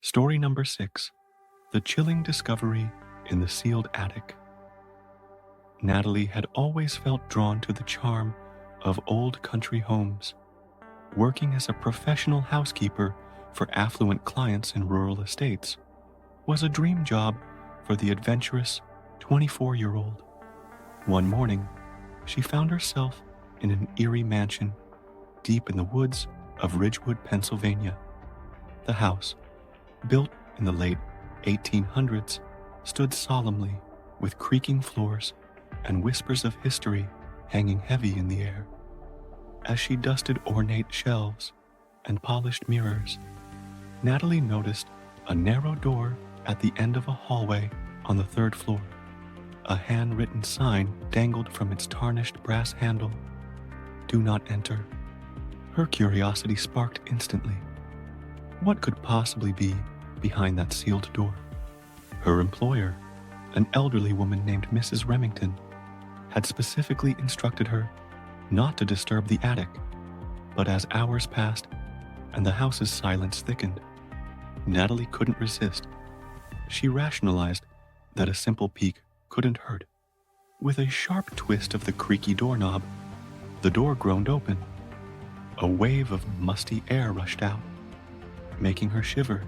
Story number 6. The chilling discovery in the sealed attic. Natalie had always felt drawn to the charm of old country homes. Working as a professional housekeeper for affluent clients in rural estates was a dream job for the adventurous 24-year-old. One morning, she found herself in an eerie mansion deep in the woods of Ridgewood, Pennsylvania. The house, built in the late 1800s, stood solemnly with creaking floors and whispers of history hanging heavy in the air. As she dusted ornate shelves and polished mirrors, Natalie noticed a narrow door at the end of a hallway on the third floor. A handwritten sign dangled from its tarnished brass handle. "Do not enter." Her curiosity sparked instantly. What could possibly be behind that sealed door? Her employer, an elderly woman named Mrs. Remington, had specifically instructed her not to disturb the attic. But as hours passed and the house's silence thickened, Natalie couldn't resist. She rationalized that a simple peek couldn't hurt. With a sharp twist of the creaky doorknob, the door groaned open. A wave of musty air rushed out, making her shiver.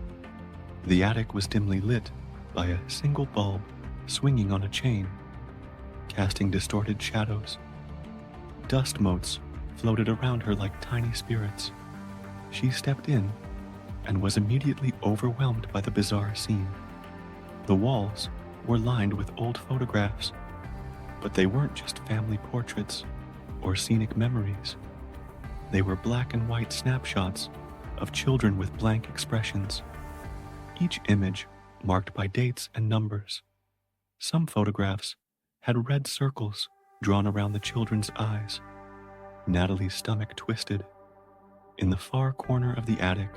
The attic was dimly lit by a single bulb swinging on a chain, casting distorted shadows. Dust motes floated around her like tiny spirits. She stepped in and was immediately overwhelmed by the bizarre scene. The walls were lined with old photographs, but they weren't just family portraits or scenic memories. They were black and white snapshots of children with blank expressions, each image marked by dates and numbers. Some photographs had red circles drawn around the children's eyes. Natalie's stomach twisted. In the far corner of the attic,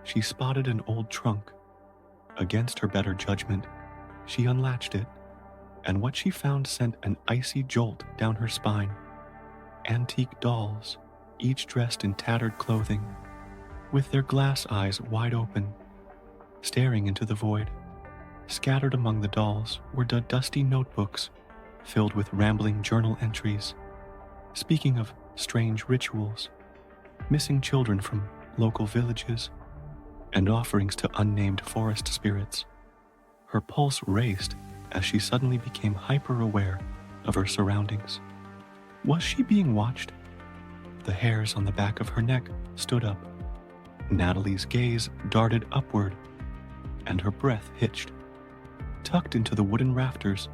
she spotted an old trunk. Against her better judgment, she unlatched it, and what she found sent an icy jolt down her spine. Antique dolls, each dressed in tattered clothing, with their glass eyes wide open, staring into the void. Scattered among the dolls were dusty notebooks filled with rambling journal entries, speaking of strange rituals, missing children from local villages, and offerings to unnamed forest spirits. Her pulse raced as she suddenly became hyper-aware of her surroundings. Was she being watched? The hairs on the back of her neck stood up. Natalie's gaze darted upward, and her breath hitched. Tucked into the wooden rafters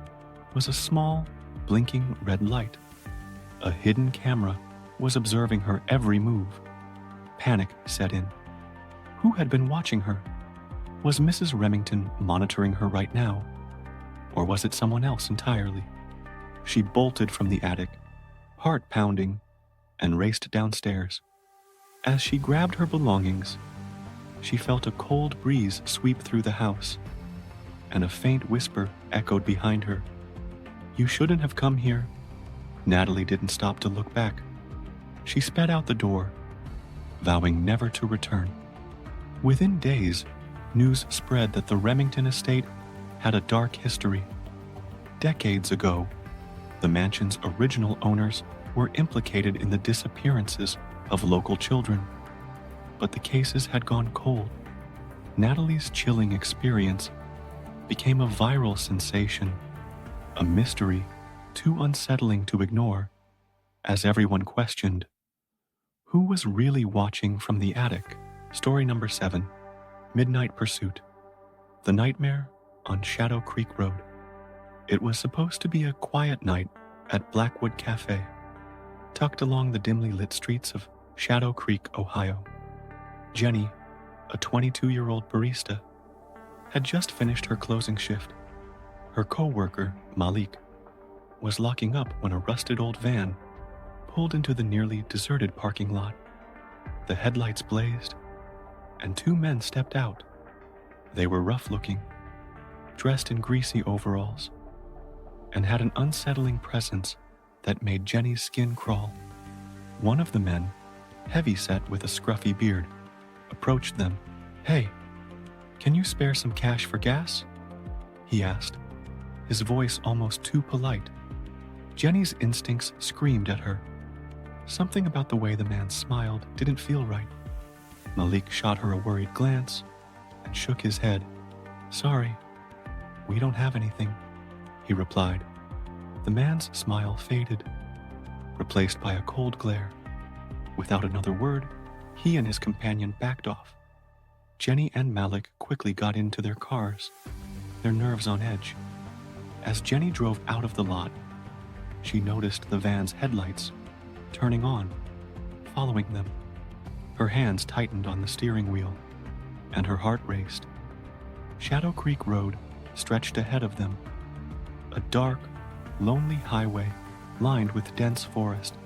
was a small, blinking red light. A hidden camera was observing her every move. Panic set in. Who had been watching her? Was Mrs. Remington monitoring her right now? Or was it someone else entirely? She bolted from the attic, heart pounding, and raced downstairs. As she grabbed her belongings, she felt a cold breeze sweep through the house, and a faint whisper echoed behind her. "You shouldn't have come here." Natalie didn't stop to look back. She sped out the door, vowing never to return. Within days, news spread that the Remington estate had a dark history. Decades ago, the mansion's original owners were implicated in the disappearances of local children, but the cases had gone cold. Natalie's chilling experience became a viral sensation, a mystery too unsettling to ignore, as everyone questioned, who was really watching from the attic? Story number 7, Midnight Pursuit. The Nightmare on Shadow Creek Road. It was supposed to be a quiet night at Blackwood Cafe, tucked along the dimly lit streets of Shadow Creek, Ohio. Jenny, a 22-year-old barista, had just finished her closing shift. Her co-worker, Malik, was locking up when a rusted old van pulled into the nearly deserted parking lot. The headlights blazed, and two men stepped out. They were rough-looking, dressed in greasy overalls, and had an unsettling presence that made Jenny's skin crawl. One of the men, heavy-set with a scruffy beard, approached them. "Hey, "Can you spare some cash for gas?" he asked, his voice almost too polite. Jenny's instincts screamed at her. Something about the way the man smiled didn't feel right. Malik shot her a worried glance and shook his head. "Sorry, we don't have anything," he replied. The man's smile faded, replaced by a cold glare. Without another word, he and his companion backed off. Jenny and Malik quickly got into their cars, their nerves on edge. As Jenny drove out of the lot, she noticed the van's headlights turning on, following them. Her hands tightened on the steering wheel, and her heart raced. Shadow Creek Road stretched ahead of them, a dark, lonely highway lined with dense forest.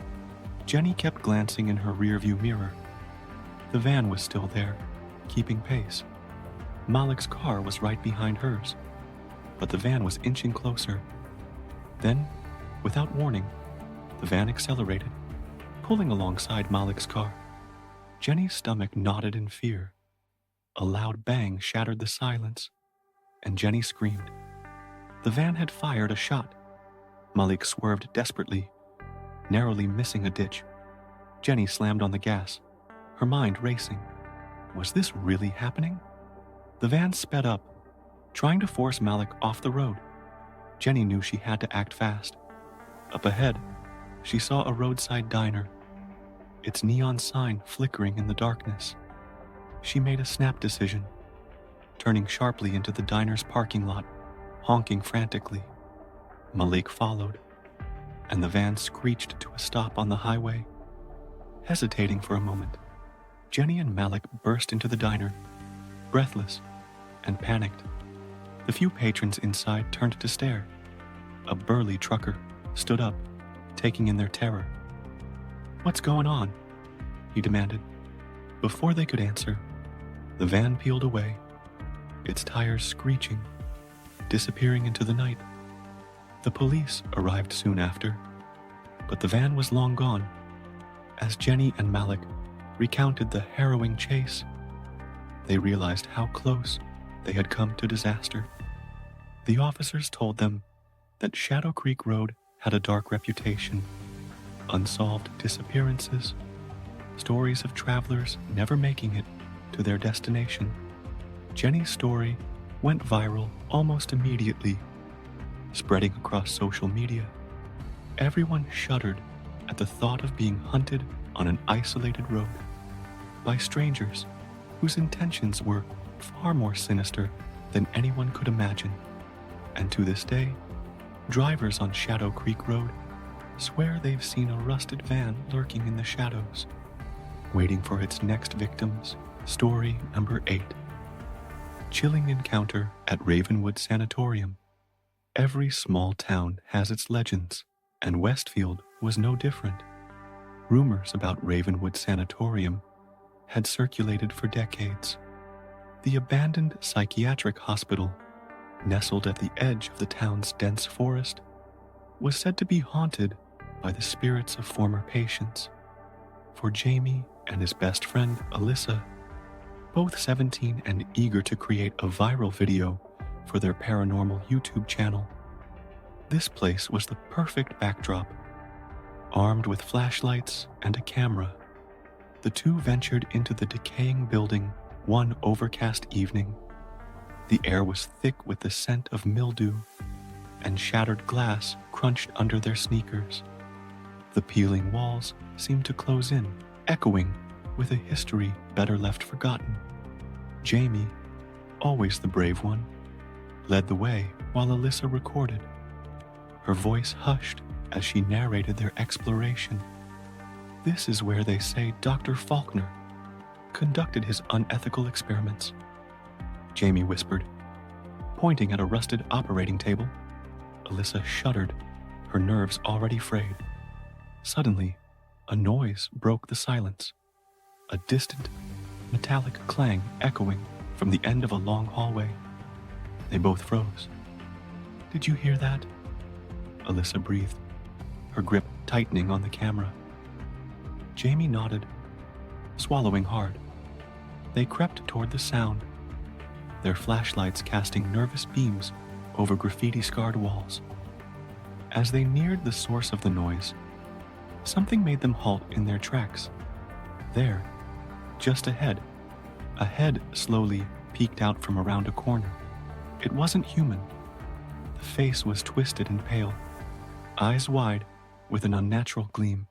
Jenny kept glancing in her rearview mirror. The van was still there, keeping pace. Malik's car was right behind hers, but the van was inching closer. Then, without warning, the van accelerated, pulling alongside Malik's car. Jenny's stomach knotted in fear. A loud bang shattered the silence, and Jenny screamed. The van had fired a shot. Malik swerved desperately, narrowly missing a ditch. Jenny slammed on the gas, her mind racing. Was this really happening? The van sped up, trying to force Malik off the road. Jenny knew she had to act fast. Up ahead, she saw a roadside diner, its neon sign flickering in the darkness. She made a snap decision, turning sharply into the diner's parking lot, honking frantically. Malik followed, and the van screeched to a stop on the highway. Hesitating for a moment, Jenny and Malik burst into the diner, breathless and panicked. The few patrons inside turned to stare. A burly trucker stood up, taking in their terror. "What's going on?" he demanded. Before they could answer, the van peeled away, its tires screeching, disappearing into the night. The police arrived soon after, but the van was long gone. As Jenny and Malik recounted the harrowing chase, they realized how close they had come to disaster. The officers told them that Shadow Creek Road had a dark reputation. Unsolved disappearances, stories of travelers never making it to their destination. Jenny's story went viral almost immediately, spreading across social media. Everyone shuddered at the thought of being hunted on an isolated road by strangers whose intentions were far more sinister than anyone could imagine. And to this day, drivers on Shadow Creek Road swear they've seen a rusted van lurking in the shadows, waiting for its next victims. Story number 8. Chilling encounter at Ravenwood Sanatorium. Every small town has its legends, and Westfield was no different. Rumors about Ravenwood Sanatorium had circulated for decades. The abandoned psychiatric hospital, nestled at the edge of the town's dense forest, was said to be haunted by the spirits of former patients. For Jamie and his best friend, Alyssa, both 17 and eager to create a viral video for their paranormal YouTube channel, this place was the perfect backdrop. Armed with flashlights and a camera, the two ventured into the decaying building one overcast evening. The air was thick with the scent of mildew, and shattered glass crunched under their sneakers. The peeling walls seemed to close in, echoing with a history better left forgotten. Jamie, always the brave one, led the way while Alyssa recorded. Her voice hushed as she narrated their exploration. "This is where they say Dr. Faulkner conducted his unethical experiments," Jamie whispered, pointing at a rusted operating table. Alyssa shuddered, her nerves already frayed. Suddenly, a noise broke the silence, a distant, metallic clang echoing from the end of a long hallway. They both froze. "Did you hear that?" Alyssa breathed, her grip tightening on the camera. Jamie nodded, swallowing hard. They crept toward the sound, their flashlights casting nervous beams over graffiti-scarred walls. As they neared the source of the noise, something made them halt in their tracks. There, just ahead, a head slowly peeked out from around a corner. It wasn't human. The face was twisted and pale, eyes wide with an unnatural gleam.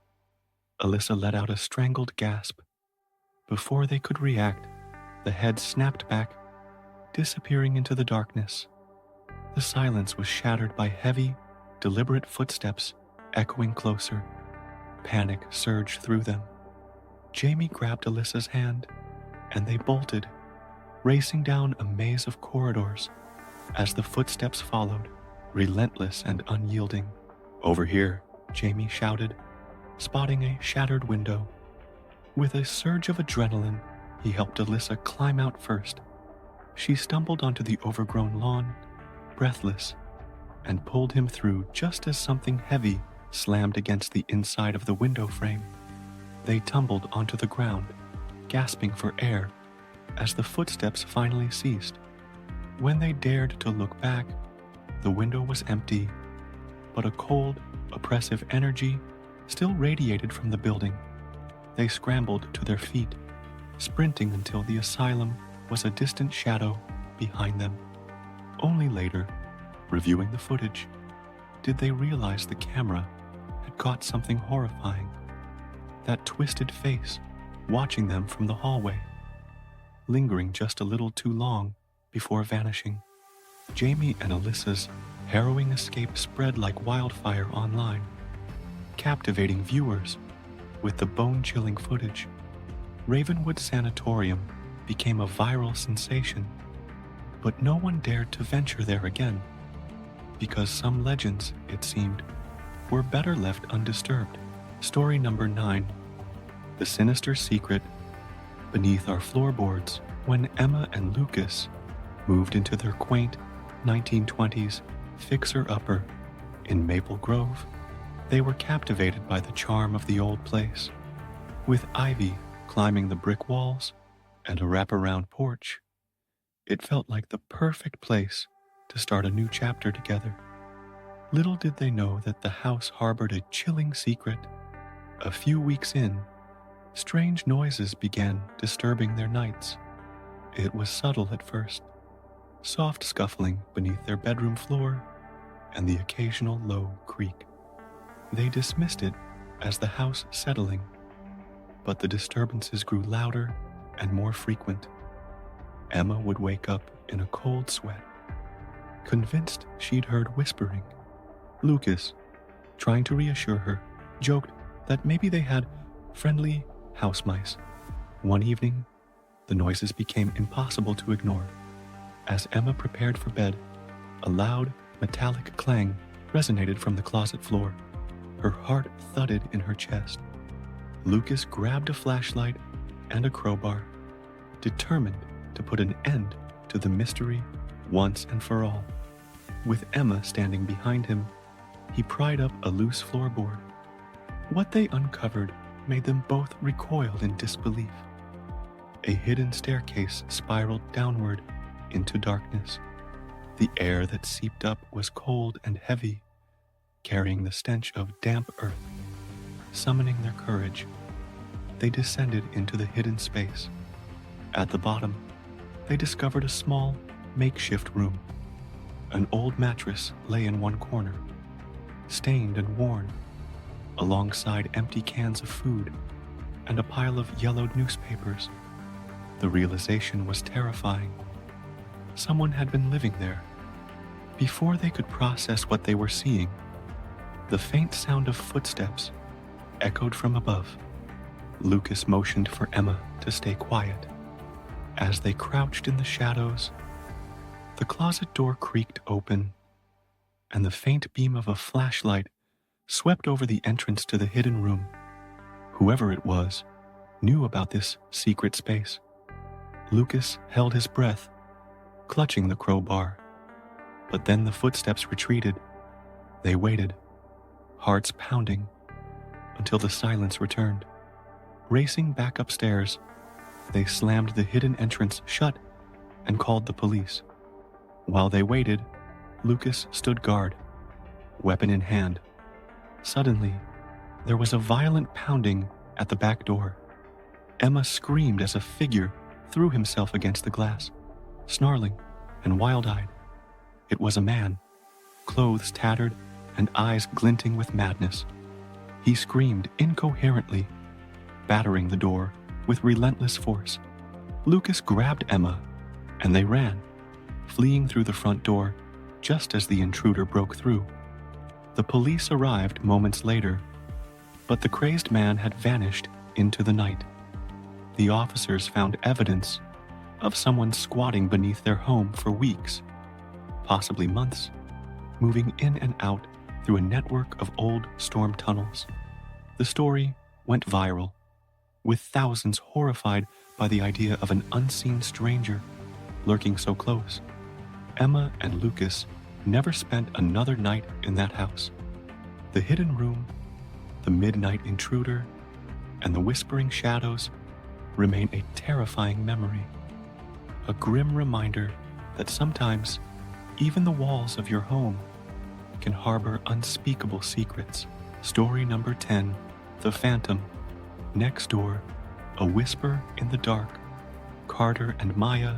Alyssa let out a strangled gasp. Before they could react, the head snapped back, disappearing into the darkness. The silence was shattered by heavy, deliberate footsteps echoing closer. Panic surged through them. Jamie grabbed Alyssa's hand, and they bolted, racing down a maze of corridors as the footsteps followed, relentless and unyielding. "Over here," Jamie shouted, spotting a shattered window. With a surge of adrenaline, he helped Alyssa climb out first. She stumbled onto the overgrown lawn, breathless, and pulled him through just as something heavy slammed against the inside of the window frame. They tumbled onto the ground, gasping for air, as the footsteps finally ceased. When they dared to look back, the window was empty, but a cold, oppressive energy still radiated from the building. They scrambled to their feet, sprinting until the asylum was a distant shadow behind them. Only later, reviewing the footage, did they realize the camera had caught something horrifying. That twisted face watching them from the hallway, lingering just a little too long before vanishing. Jamie and Alyssa's harrowing escape spread like wildfire online, captivating viewers with the bone-chilling footage. Ravenwood Sanatorium became a viral sensation, but no one dared to venture there again, because some legends, it seemed, were better left undisturbed. Story number 9. The sinister secret beneath our floorboards. When Emma and Lucas moved into their quaint 1920s fixer-upper in Maple Grove, they were captivated by the charm of the old place. With ivy climbing the brick walls and a wraparound porch, it felt like the perfect place to start a new chapter together. Little did they know that the house harbored a chilling secret. A few weeks in, strange noises began disturbing their nights. It was subtle at first, soft scuffling beneath their bedroom floor and the occasional low creak. They dismissed it as the house settling, but the disturbances grew louder and more frequent. Emma would wake up in a cold sweat, convinced she'd heard whispering. Lucas, trying to reassure her, joked that maybe they had friendly house mice. One evening, the noises became impossible to ignore. As Emma prepared for bed, a loud, metallic clang resonated from the closet floor. Her heart thudded in her chest. Lucas grabbed a flashlight and a crowbar, determined to put an end to the mystery once and for all. With Emma standing behind him, he pried up a loose floorboard. What they uncovered made them both recoil in disbelief. A hidden staircase spiraled downward into darkness. The air that seeped up was cold and heavy, carrying the stench of damp earth. Summoning their courage, they descended into the hidden space. At the bottom, they discovered a small, makeshift room. An old mattress lay in one corner, stained and worn, alongside empty cans of food and a pile of yellowed newspapers. The realization was terrifying. Someone had been living there. Before they could process what they were seeing, the faint sound of footsteps echoed from above. Lucas motioned for Emma to stay quiet. As they crouched in the shadows, the closet door creaked open, and the faint beam of a flashlight swept over the entrance to the hidden room. Whoever it was knew about this secret space. Lucas held his breath, clutching the crowbar. But then the footsteps retreated. They waited, hearts pounding, until the silence returned. Racing back upstairs, they slammed the hidden entrance shut and called the police. While they waited, Lucas stood guard, weapon in hand. Suddenly, there was a violent pounding at the back door. Emma screamed as a figure threw himself against the glass, snarling and wild-eyed. It was a man, clothes tattered and eyes glinting with madness. He screamed incoherently, battering the door with relentless force. Lucas grabbed Emma, and they ran, fleeing through the front door just as the intruder broke through. The police arrived moments later, but the crazed man had vanished into the night. The officers found evidence of someone squatting beneath their home for weeks, possibly months, moving in and out through a network of old storm tunnels. The story went viral, with thousands horrified by the idea of an unseen stranger lurking so close. Emma and Lucas never spent another night in that house. The hidden room, the midnight intruder, and the whispering shadows remain a terrifying memory, a grim reminder that sometimes even the walls of your home can harbor unspeakable secrets. Story number 10, The Phantom. Next door, a whisper in the dark. Carter and Maya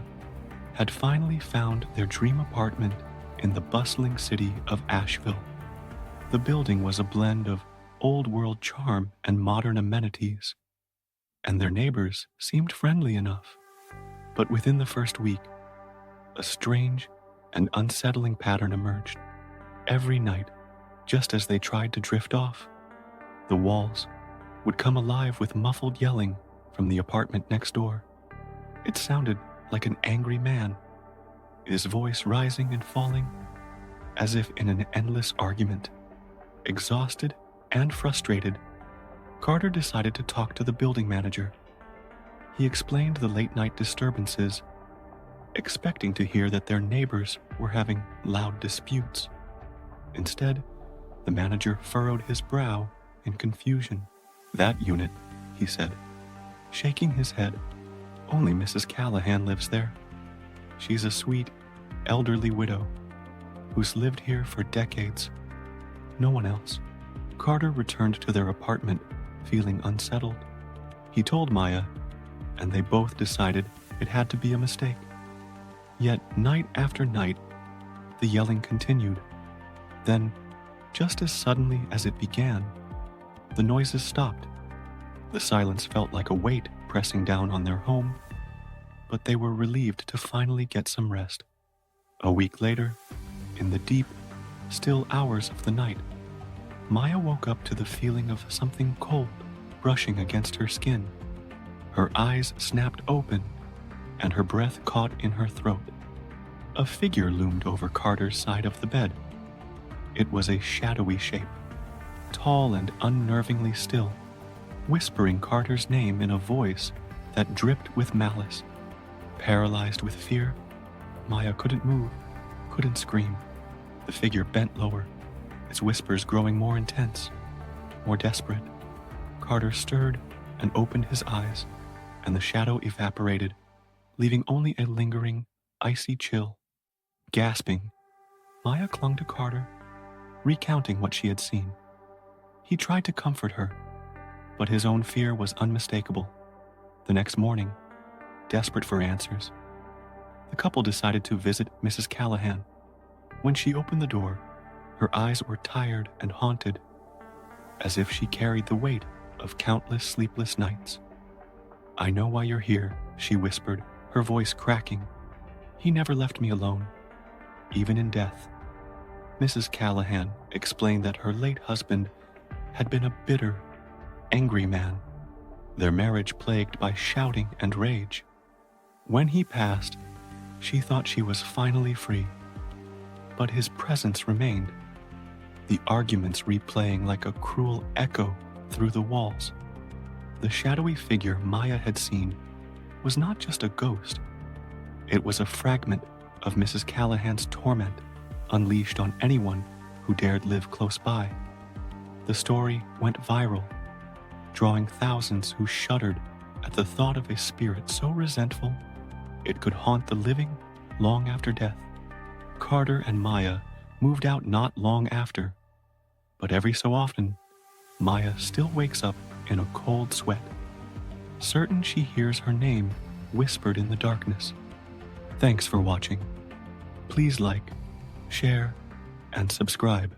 had finally found their dream apartment in the bustling city of Asheville. The building was a blend of old-world charm and modern amenities, and their neighbors seemed friendly enough. But within the first week, a strange and unsettling pattern emerged. Every night, just as they tried to drift off, the walls would come alive with muffled yelling from the apartment next door. It sounded like an angry man, his voice rising and falling, as if in an endless argument. Exhausted and frustrated, Carter decided to talk to the building manager. He explained the late-night disturbances, expecting to hear that their neighbors were having loud disputes. Instead, the manager furrowed his brow in confusion. "That unit," he said, shaking his head. "Only Mrs. Callahan lives there. She's a sweet, elderly widow who's lived here for decades. No one else." Carter returned to their apartment, feeling unsettled. He told Maya, and they both decided it had to be a mistake. Yet night after night, the yelling continued. Then, just as suddenly as it began, the noises stopped. The silence felt like a weight pressing down on their home, but they were relieved to finally get some rest. A week later, in the deep, still hours of the night, Maya woke up to the feeling of something cold brushing against her skin. Her eyes snapped open, and her breath caught in her throat. A figure loomed over Carter's side of the bed. It was a shadowy shape, tall and unnervingly still, whispering Carter's name in a voice that dripped with malice. Paralyzed with fear, Maya couldn't move, couldn't scream. The figure bent lower, its whispers growing more intense, more desperate. Carter stirred and opened his eyes, and the shadow evaporated, leaving only a lingering, icy chill. Gasping, Maya clung to Carter, recounting what she had seen. He tried to comfort her, but his own fear was unmistakable. The next morning, desperate for answers, the couple decided to visit Mrs. Callahan. When she opened the door, her eyes were tired and haunted, as if she carried the weight of countless sleepless nights. "I know why you're here," she whispered, her voice cracking. "He never left me alone, even in death." Mrs. Callahan explained that her late husband had been a bitter, angry man, their marriage plagued by shouting and rage. When he passed, she thought she was finally free, but his presence remained, the arguments replaying like a cruel echo through the walls. The shadowy figure Maya had seen was not just a ghost. It was a fragment of Mrs. Callahan's torment, unleashed on anyone who dared live close by. The story went viral, drawing thousands who shuddered at the thought of a spirit so resentful it could haunt the living long after death. Carter and Maya moved out not long after, but every so often, Maya still wakes up in a cold sweat, certain she hears her name whispered in the darkness. Thanks for watching. Please like, share, and subscribe.